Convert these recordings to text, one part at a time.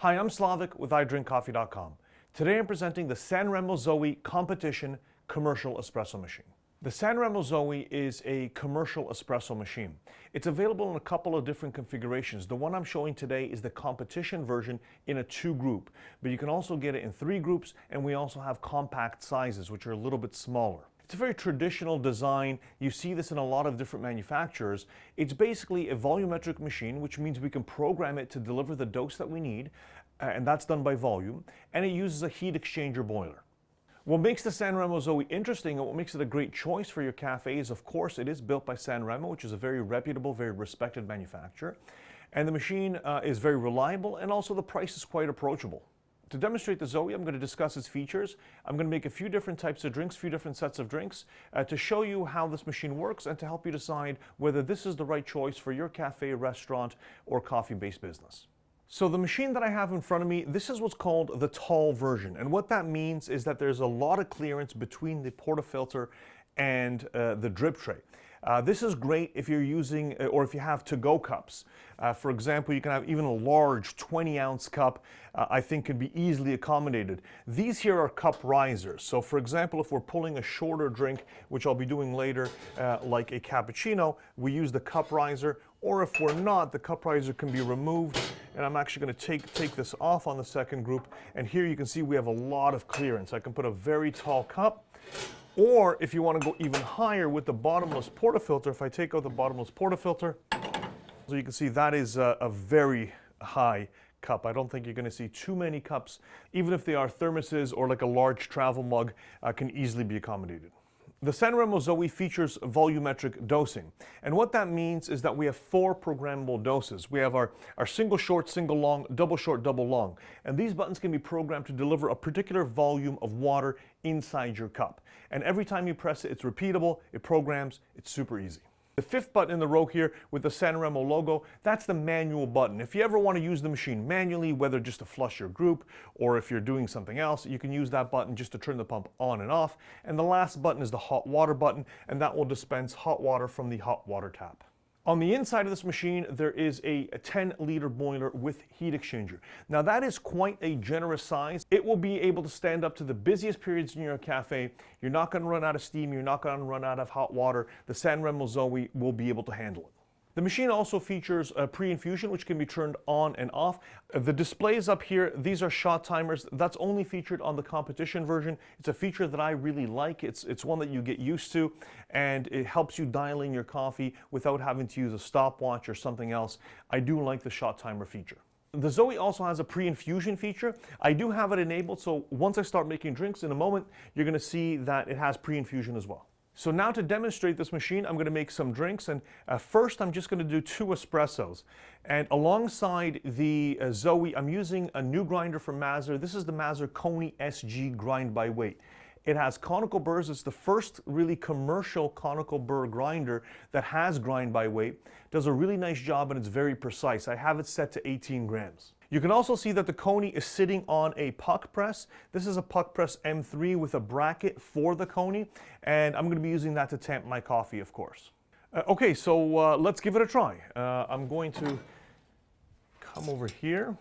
Hi, I'm Slawek with iDrinkCoffee.com. Today I'm presenting the Sanremo Zoe Competition commercial espresso machine. The Sanremo Zoe is a commercial espresso machine. It's available in a couple of different configurations. The one I'm showing today is the competition version in a 2-group, but you can also get it in 3 groups, and we also have compact sizes, which are a little bit smaller. It's a very traditional design. You see this in a lot of different manufacturers. It's basically a volumetric machine, which means we can program it to deliver the dose that we need, and that's done by volume, and it uses a heat exchanger boiler. What makes the Sanremo Zoe interesting and what makes it a great choice for your cafe is, of course, it is built by Sanremo, which is a very reputable, very respected manufacturer, and the machine is very reliable, and also the price is quite approachable. To demonstrate the Zoe, I'm going to discuss its features. I'm going to make a few different types of drinks, a few different sets of drinks, to show you how this machine works and to help you decide whether this is the right choice for your cafe, restaurant, or coffee-based business. So the machine that I have in front of me, this is what's called the tall version. And what that means is that there's a lot of clearance between the portafilter and the drip tray. This is great if you're using, or if you have to-go cups. For example, you can have even a large 20-ounce cup, I think can be easily accommodated. These here are cup risers. So for example, if we're pulling a shorter drink, which I'll be doing later, like a cappuccino, we use the cup riser, or if we're not, the cup riser can be removed. And I'm actually going to take this off on the second group. And here you can see we have a lot of clearance. I can put a very tall cup. Or if you want to go even higher with the bottomless portafilter, if I take out the bottomless portafilter, so you can see that is a very high cup. I don't think you're going to see too many cups, even if they are thermoses or like a large travel mug, can easily be accommodated. The Sanremo Zoe features volumetric dosing. And what that means is that we have 4 programmable doses. We have our single short, single long, double short, double long. And these buttons can be programmed to deliver a particular volume of water inside your cup. And every time you press it, it's repeatable, it programs, it's super easy. The 5th button in the row here with the Sanremo logo, that's the manual button. If you ever want to use the machine manually, whether just to flush your group or if you're doing something else, you can use that button just to turn the pump on and off. And the last button is the hot water button, and that will dispense hot water from the hot water tap. On the inside of this machine, there is a 10-liter boiler with heat exchanger. Now that is quite a generous size. It will be able to stand up to the busiest periods in your cafe. You're not going to run out of steam. You're not going to run out of hot water. The Sanremo Zoe will be able to handle it. The machine also features a pre-infusion, which can be turned on and off. The displays up here, these are shot timers. That's only featured on the competition version. It's a feature that I really like. It's one that you get used to, and it helps you dial in your coffee without having to use a stopwatch or something else. I do like the shot timer feature. The Zoe also has a pre-infusion feature. I do have it enabled, so once I start making drinks in a moment, you're going to see that it has pre-infusion as well. So now to demonstrate this machine, I'm going to make some drinks, and first I'm just going to do 2 espressos. And alongside the Zoe, I'm using a new grinder from Mazzer. This is the Mazzer Koni SG Grind by Weight. It has conical burrs. It's the first really commercial conical burr grinder that has grind by weight. Does a really nice job, and it's very precise. I have it set to 18 grams. You can also see that the Koni is sitting on a puck press. This is a puck press M3 with a bracket for the Koni, and I'm going to be using that to tamp my coffee, of course. Okay, so let's give it a try. I'm going to come over here.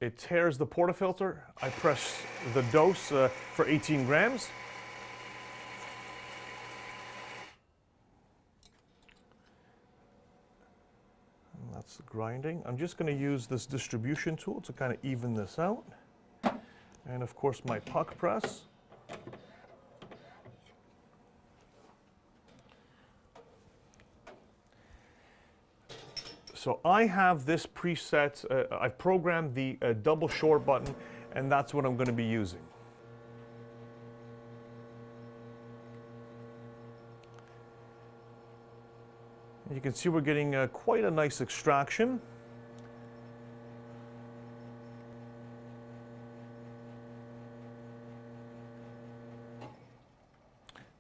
It tears the portafilter. I press the dose for 18 grams. That's grinding. I'm just going to use this distribution tool to kind of even this out. And of course my puck press. So I have this preset. I've programmed the double short button, and that's what I'm going to be using. You can see we're getting quite a nice extraction.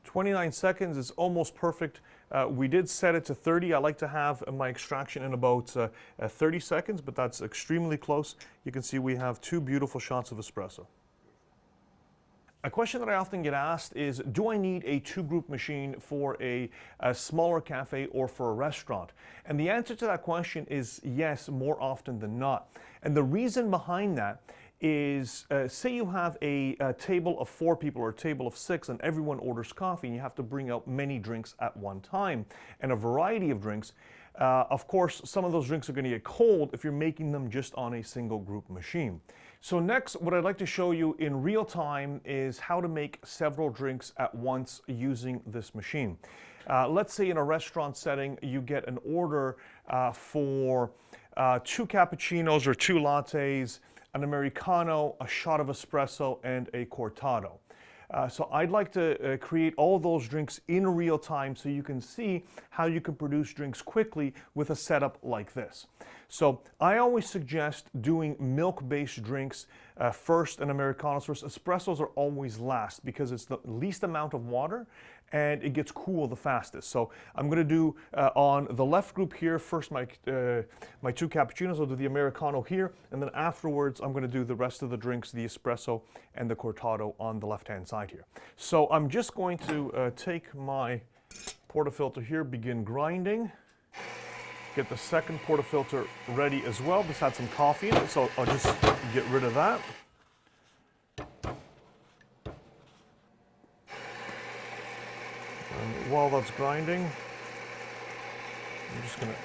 "29 seconds is almost perfect. We did set it to 30. I like to have my extraction in about 30 seconds, but that's extremely close. You can see we have 2 beautiful shots of espresso. A question that I often get asked is, do I need a two-group machine for a smaller cafe or for a restaurant? And the answer to that question is yes, more often than not. And the reason behind that is, say you have a table of 4 people or a table of 6 and everyone orders coffee and you have to bring out many drinks at one time and a variety of drinks. Of course, some of those drinks are going to get cold if you're making them just on a single group machine. So next, what I'd like to show you in real time is how to make several drinks at once using this machine. Let's say in a restaurant setting, you get an order for 2 cappuccinos or 2 lattes, an Americano, a shot of espresso, and a cortado. So I'd like to create all those drinks in real time so you can see how you can produce drinks quickly with a setup like this. So I always suggest doing milk-based drinks first and Americanos first. Espressos are always last because it's the least amount of water and it gets cool the fastest. So I'm going to do on the left group here first my 2 cappuccinos. I'll do the Americano here, and then afterwards I'm going to do the rest of the drinks, the espresso and the cortado on the left-hand side here. So I'm just going to take my portafilter here, begin grinding, get the second portafilter ready as well. This had some coffee in it, so I'll just get rid of that. And while that's grinding, I'm just going to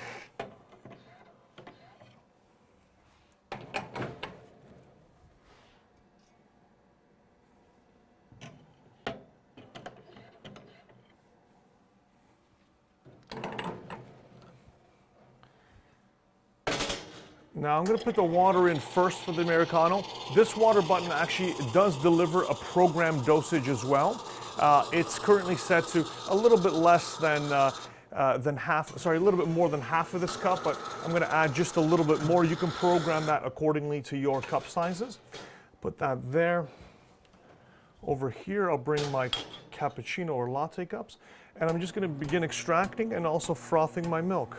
Now I'm going to put the water in first for the Americano. This water button actually does deliver a programmed dosage as well. It's currently set to a little bit less than half, sorry, a little bit more than half of this cup, but I'm going to add just a little bit more. You can program that accordingly to your cup sizes. Put that there. Over here, I'll bring my cappuccino or latte cups, and I'm just going to begin extracting and also frothing my milk.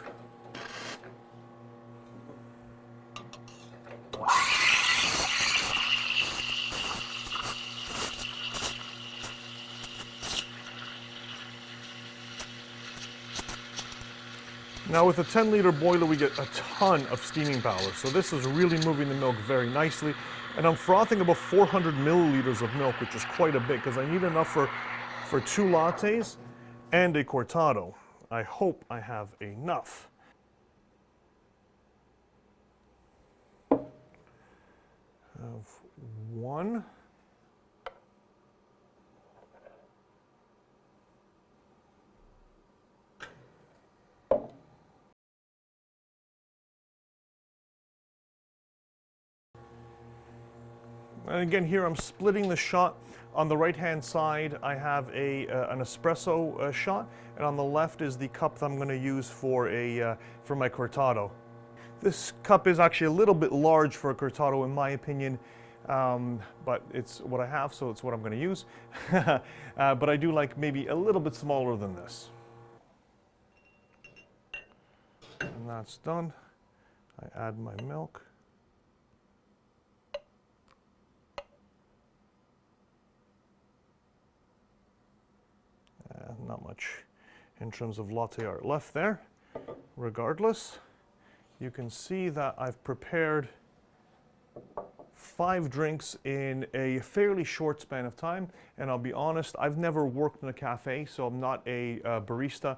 Now with a 10-liter boiler, we get a ton of steaming power. So this is really moving the milk very nicely. And I'm frothing about 400 milliliters of milk, which is quite a bit because I need enough for 2 lattes and a cortado. I hope I have enough. I have 1. And again, here I'm splitting the shot. On the right-hand side, I have an espresso shot, and on the left is the cup that I'm going to use for my cortado. This cup is actually a little bit large for a cortado, in my opinion, but it's what I have, so it's what I'm going to use. But I do like maybe a little bit smaller than this. And that's done. I add my milk. Not much in terms of latte art left there. Regardless, you can see that I've prepared 5 drinks in a fairly short span of time. And I'll be honest, I've never worked in a cafe, so I'm not a barista.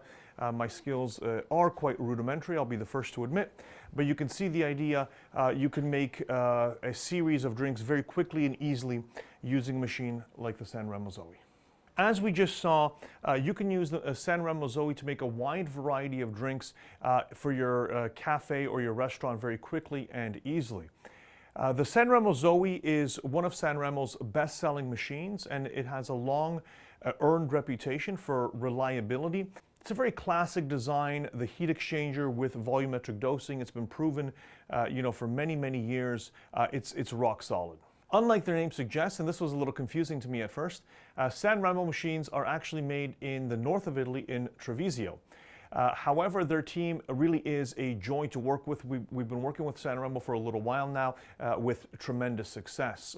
My skills are quite rudimentary, I'll be the first to admit. But you can see the idea. You can make a series of drinks very quickly and easily using a machine like the Sanremo Zoe. As we just saw, you can use the Sanremo Zoe to make a wide variety of drinks for your cafe or your restaurant very quickly and easily. The Sanremo Zoe is one of Sanremo's best-selling machines, and it has a long earned reputation for reliability. It's a very classic design, the heat exchanger with volumetric dosing. It's been proven, for many, many years. It's rock solid. Unlike their name suggests, and this was a little confusing to me at first, Sanremo machines are actually made in the north of Italy in Treviso. However, their team really is a joy to work with. We've been working with Sanremo for a little while now with tremendous success.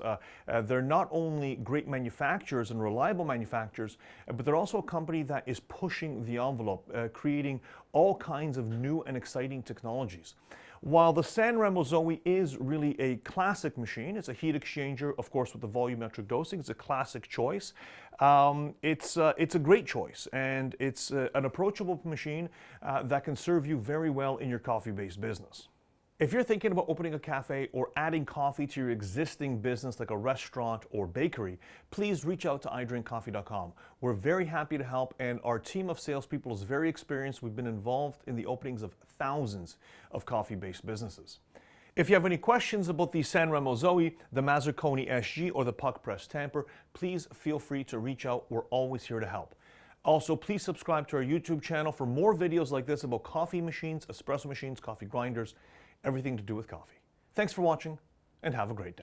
They're not only great manufacturers and reliable manufacturers, but they're also a company that is pushing the envelope, creating all kinds of new and exciting technologies. While the Sanremo Zoe is really a classic machine, it's a heat exchanger, of course, with the volumetric dosing. It's a classic choice. It's a great choice, and it's an approachable machine that can serve you very well in your coffee-based business. If you're thinking about opening a cafe or adding coffee to your existing business like a restaurant or bakery, please reach out to idrinkcoffee.com. We're very happy to help, and our team of salespeople is very experienced. We've been involved in the openings of thousands of coffee-based businesses. If you have any questions about the Sanremo Zoe, the Mazzucconi SG, or the Puck Press Tamper, please feel free to reach out. We're always here to help. Also, please subscribe to our YouTube channel for more videos like this about coffee machines, espresso machines, coffee grinders, everything to do with coffee. Thanks for watching, and have a great day.